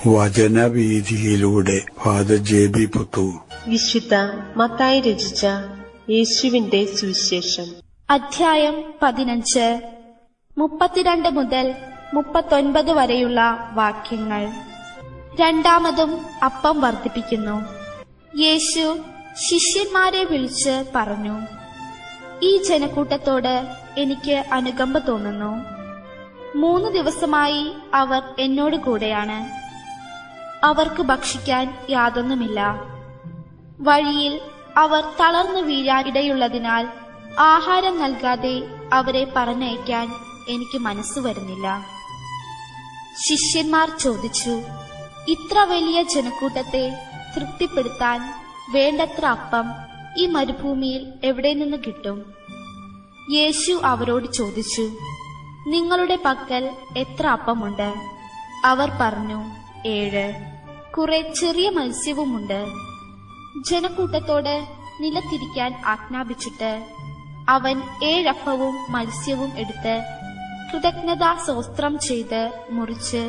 വചനവീഥിയിലൂടെ father ജെ.ബി. Puthur. വിശുദ്ധ മത്തായി രചിച്ച യേശുവിന്റെ സുവിശേഷം അധ്യായം 15 32 മുതൽ 39 വരെയുള്ള വാക്യങ്ങൾ. രണ്ടാമതും അപ്പം വർദ്ധിപ്പിക്കുന്നു. യേശു ശിഷ്യന്മാരെ വിളിച്ച് പറഞ്ഞു, ഈ ജനക്കൂട്ടത്തോട് എനിക്ക് അനുകമ്പ തോന്നുന്നു. 3 ദിവസമായി അവർ എന്നോട് കൂടെയാണ്. അവർക്ക് ഭക്ഷിക്കാൻ യാതൊന്നുമില്ല. വഴിയിൽ അവർ തളർന്നു വീഴാൻ ഇടയുള്ളതിനാൽ ആഹാരം നൽകാതെ അവരെ പറഞ്ഞയക്കാൻ എനിക്ക് മനസ്സു വരുന്നില്ല. ശിഷ്യന്മാർ ചോദിച്ചു, ഇത്ര വലിയ ജനക്കൂട്ടത്തെ തൃപ്തിപ്പെടുത്താൻ വേണ്ടത്ര അപ്പം ഈ മരുഭൂമിയിൽ എവിടെ നിന്ന് കിട്ടും? യേശു അവരോട് ചോദിച്ചു, നിങ്ങളുടെ പക്കൽ എത്ര അപ്പമുണ്ട്? അവർ പറഞ്ഞു, 7. കുറെ ചെറിയ മത്സ്യവുമുണ്ട്. ജനക്കൂട്ടത്തോട് നിലത്തിരിക്കാൻ ആജ്ഞാപിച്ചിട്ട് അവൻ 7 അപ്പവും മത്സ്യവും എടുത്ത് കൃതജ്ഞതാ സ്തോത്രം ചെയ്ത് മുറിച്ച്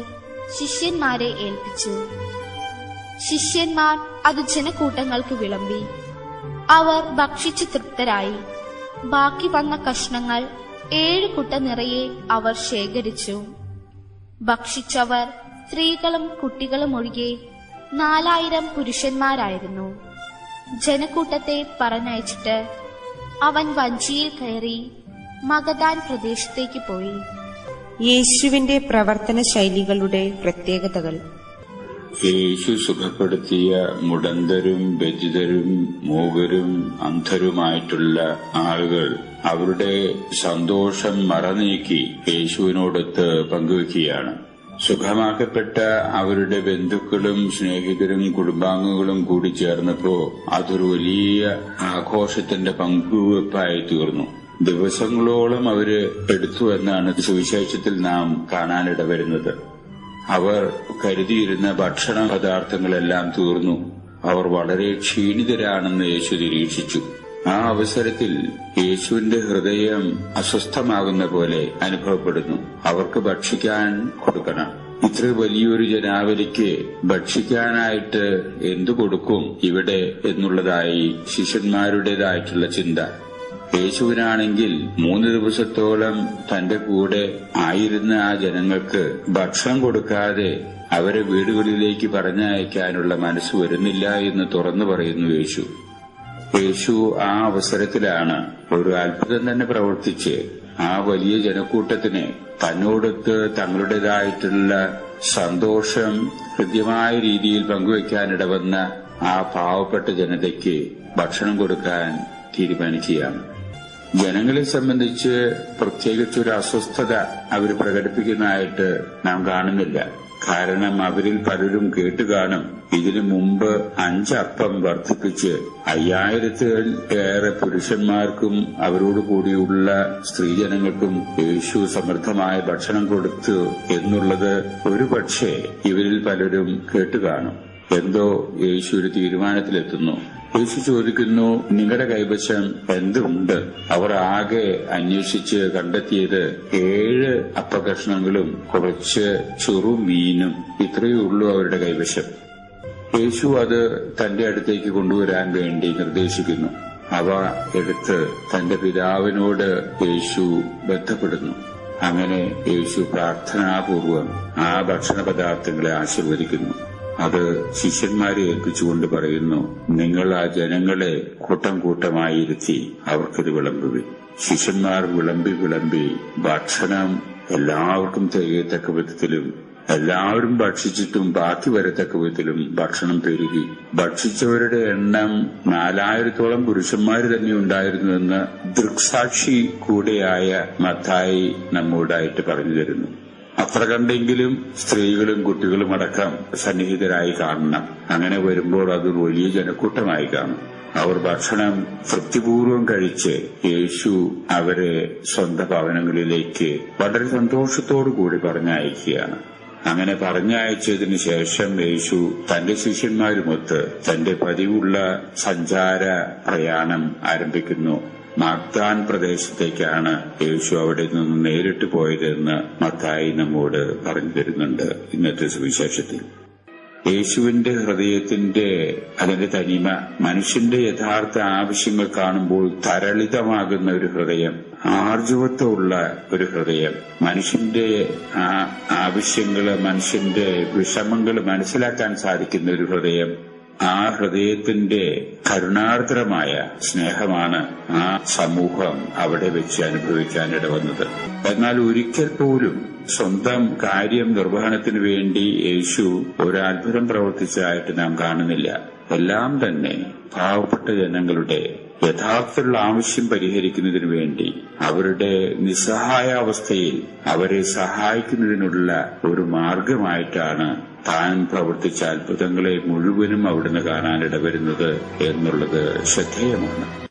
ശിഷ്യന്മാരെ ഏൽപ്പിച്ചു. ശിഷ്യന്മാർ അത് ജനക്കൂട്ടങ്ങൾക്ക് വിളമ്പി. അവർ ഭക്ഷിച്ചു തൃപ്തരായി. ബാക്കി വന്ന കഷ്ണങ്ങൾ 7 കുട്ട നിറയെ അവർ ശേഖരിച്ചു. ഭക്ഷിച്ചവർ സ്ത്രീകളും കുട്ടികളും ഒഴികെ 4000 പുരുഷന്മാരായിരുന്നു. ജനക്കൂട്ടത്തെ പറഞ്ഞയച്ചിട്ട് അവൻ വഞ്ചിയിൽ കയറി മഗദാൻ പ്രദേശത്തേക്ക് പോയി. യേശുവിന്റെ പ്രവർത്തന ശൈലികളുടെ പ്രത്യേകതകൾ. യേശു സുഖപ്പെടുത്തിയ മുടന്തരും ബധിരരും മൂകരും അന്ധരുമായിട്ടുള്ള ആളുകൾ അവരുടെ സന്തോഷം മറനീക്കി യേശുവിനോടൊത്ത് പങ്കുവയ്ക്കുകയാണ്. സുഖമാക്കപ്പെട്ട അവരുടെ ബന്ധുക്കളും സ്നേഹിതരും കുടുംബാംഗങ്ങളും കൂടി ചേർന്നപ്പോ അതൊരു വലിയ ആഘോഷത്തിന്റെ പങ്കുവെപ്പായി തീർന്നു. ദിവസങ്ങളോളം അവര് എടുത്തു എന്നാണ് സുവിശേഷത്തിൽ നാം കാണാനിടവരുന്നത്. അവർ കരുതിയിരുന്ന ഭക്ഷണ പദാർത്ഥങ്ങളെല്ലാം തീർന്നു. അവർ വളരെ ക്ഷീണിതരാണെന്ന് യേശു നിരീക്ഷിച്ചു. ആ അവസരത്തിൽ യേശുവിന്റെ ഹൃദയം അസ്വസ്ഥമാകുന്ന പോലെ അനുഭവപ്പെടുന്നു. അവർക്ക് ഭക്ഷിക്കാൻ കൊടുക്കണം. ഇത്ര വലിയൊരു ജനാവലിക്ക് ഭക്ഷിക്കാനായിട്ട് എന്തു കൊടുക്കും ഇവിടെ എന്നുള്ളതായി ശിഷ്യന്മാരുടേതായിട്ടുള്ള ചിന്ത. യേശുവിനാണെങ്കിൽ 3 ദിവസത്തോളം തന്റെ കൂടെ ആയിരുന്ന ആ ജനങ്ങൾക്ക് ഭക്ഷണം കൊടുക്കാതെ അവരെ വീടുകളിലേക്ക് പറഞ്ഞയക്കാനുള്ള മനസ്സ് വരുന്നില്ല എന്ന് തുറന്നു പറയുന്നു യേശു. യേശു ആ അവസരത്തിലാണ് ഒരു അത്ഭുതം തന്നെ പ്രവർത്തിച്ച് ആ വലിയ ജനക്കൂട്ടത്തിന് തന്നോടൊത്ത് തങ്ങളുടേതായിട്ടുള്ള സന്തോഷം കൃത്യമായ രീതിയിൽ പങ്കുവയ്ക്കാനിടവന്ന ആ പാവപ്പെട്ട ജനതയ്ക്ക് ഭക്ഷണം കൊടുക്കാൻ തീരുമാനിക്കുകയാണ്. ജനങ്ങളെ സംബന്ധിച്ച് പ്രത്യേകിച്ചൊരു അസ്വസ്ഥത അവർ പ്രകടിപ്പിക്കുന്നതായിട്ട് നാം കാണുന്നില്ല. കാരണം അവരിൽ പലരും കേട്ടുകാണും, ഇതിനു മുമ്പ് 5 അപ്പം വർദ്ധിപ്പിച്ച് 5000-ൽ-ഏറെ പുരുഷന്മാർക്കും അവരോട് കൂടിയുള്ള സ്ത്രീജനങ്ങൾക്കും യേശു സമൃദ്ധമായ ഭക്ഷണം കൊടുത്തു എന്നുള്ളത് ഒരുപക്ഷെ ഇവരിൽ പലരും കേട്ടുകാണും. എന്തോ യേശു ഒരു തീരുമാനത്തിലെത്തുന്നു. യേശു ചോദിക്കുന്നു, നിങ്ങളുടെ കൈവശം എന്തുണ്ട്? അവർ ആകെ അന്വേഷിച്ച് കണ്ടെത്തിയത് 7 അപ്പകഷ്ണങ്ങളും കുറച്ച് ചെറുമീനും. ഇത്രയേ ഉള്ളൂ അവരുടെ കൈവശം. യേശു അത് തന്റെ അടുത്തേക്ക് കൊണ്ടുവരാൻ വേണ്ടി നിർദ്ദേശിക്കുന്നു. അവ എടുത്ത് തന്റെ പിതാവിനോട് യേശു ബന്ധപ്പെടുന്നു. അങ്ങനെ യേശു പ്രാർത്ഥനാപൂർവം ആ ഭക്ഷണ പദാർത്ഥങ്ങളെ ആശീർവദിക്കുന്നു. അത് ശിഷ്യന്മാരെ ഏൽപ്പിച്ചുകൊണ്ട് പറയുന്നു, നിങ്ങൾ ആ ജനങ്ങളെ കൂട്ടം കൂട്ടമായി ഇരുത്തി അവർക്കിത് വിളമ്പുവിൻ. ശിഷ്യന്മാർ വിളമ്പി ഭക്ഷണം എല്ലാവർക്കും തികയത്തക്ക വിധത്തിലും എല്ലാവരും ഭക്ഷിച്ചിട്ടും ബാക്കി വരത്തക്ക വിധത്തിലും ഭക്ഷണം പെരുകി. ഭക്ഷിച്ചവരുടെ എണ്ണം 4000-ഓളം പുരുഷന്മാർ തന്നെ ഉണ്ടായിരുന്നുവെന്ന് ദൃക്സാക്ഷി കൂടെയായ മത്തായി നമ്മോടായിട്ട് പറഞ്ഞു തരുന്നു. അത്ര കണ്ടെങ്കിലും സ്ത്രീകളും കുട്ടികളും അടക്കം സന്നിഹിതരായി കാണണം. അങ്ങനെ വരുമ്പോൾ അത് വലിയ ജനക്കൂട്ടമായി കാണും. അവർ ഭക്ഷണം തൃപ്തിപൂർവ്വം കഴിച്ച് യേശു അവരെ സ്വന്തം ഭവനങ്ങളിലേക്ക് വളരെ സന്തോഷത്തോടു കൂടി പറഞ്ഞയക്കുകയാണ്. അങ്ങനെ പറഞ്ഞയച്ചതിനു ശേഷം യേശു തന്റെ ശിഷ്യന്മാരുമൊത്ത് തന്റെ പതിവുള്ള സഞ്ചാര പ്രയാണം ആരംഭിക്കുന്നു. മഗ്ദാൻ പ്രദേശത്തേക്കാണ് യേശു അവിടെ നിന്ന് നേരിട്ട് പോയതെന്ന് മത്തായി നമ്മോട് പറഞ്ഞു തരുന്നുണ്ട് ഇന്നത്തെ സുവിശേഷത്തിൽ. യേശുവിന്റെ ഹൃദയത്തിന്റെ അതിന്റെ തനിമ, മനുഷ്യന്റെ യഥാർത്ഥ ആവശ്യങ്ങൾ കാണുമ്പോൾ തരളിതമാകുന്ന ഒരു ഹൃദയം, ആർജവത്വമുള്ള ഒരു ഹൃദയം, മനുഷ്യന്റെ ആവശ്യങ്ങള്, മനുഷ്യന്റെ വിഷമങ്ങൾ മനസ്സിലാക്കാൻ സാധിക്കുന്ന ഒരു ഹൃദയം, ആ ഹൃദയത്തിന്റെ കരുണാർദ്രമായ സ്നേഹമാണ് ആ സമൂഹം അവിടെ വെച്ച് അനുഭവിക്കാനിട വന്നത്. എന്നാൽ ഒരിക്കൽ പോലും സ്വന്തം കാര്യം നിർവഹണത്തിന് വേണ്ടി യേശു ഒരു അത്ഭുതം പ്രവർത്തിച്ചതായിട്ട് നാം കാണുന്നില്ല. എല്ലാം തന്നെ പാവപ്പെട്ട ജനങ്ങളുടെ യഥാർത്ഥത്തിലുള്ള ആവശ്യം പരിഹരിക്കുന്നതിനു വേണ്ടി, അവരുടെ നിസ്സഹായാവസ്ഥയിൽ അവരെ സഹായിക്കുന്നതിനുള്ള ഒരു മാർഗമായിട്ടാണ് താൻ പ്രവർത്തിച്ച അത്ഭുതങ്ങളെ മുഴുവനും അവിടുന്ന് കാണാനിടവരുന്നത് എന്നുള്ളത് ശ്രദ്ധേയമാണ്.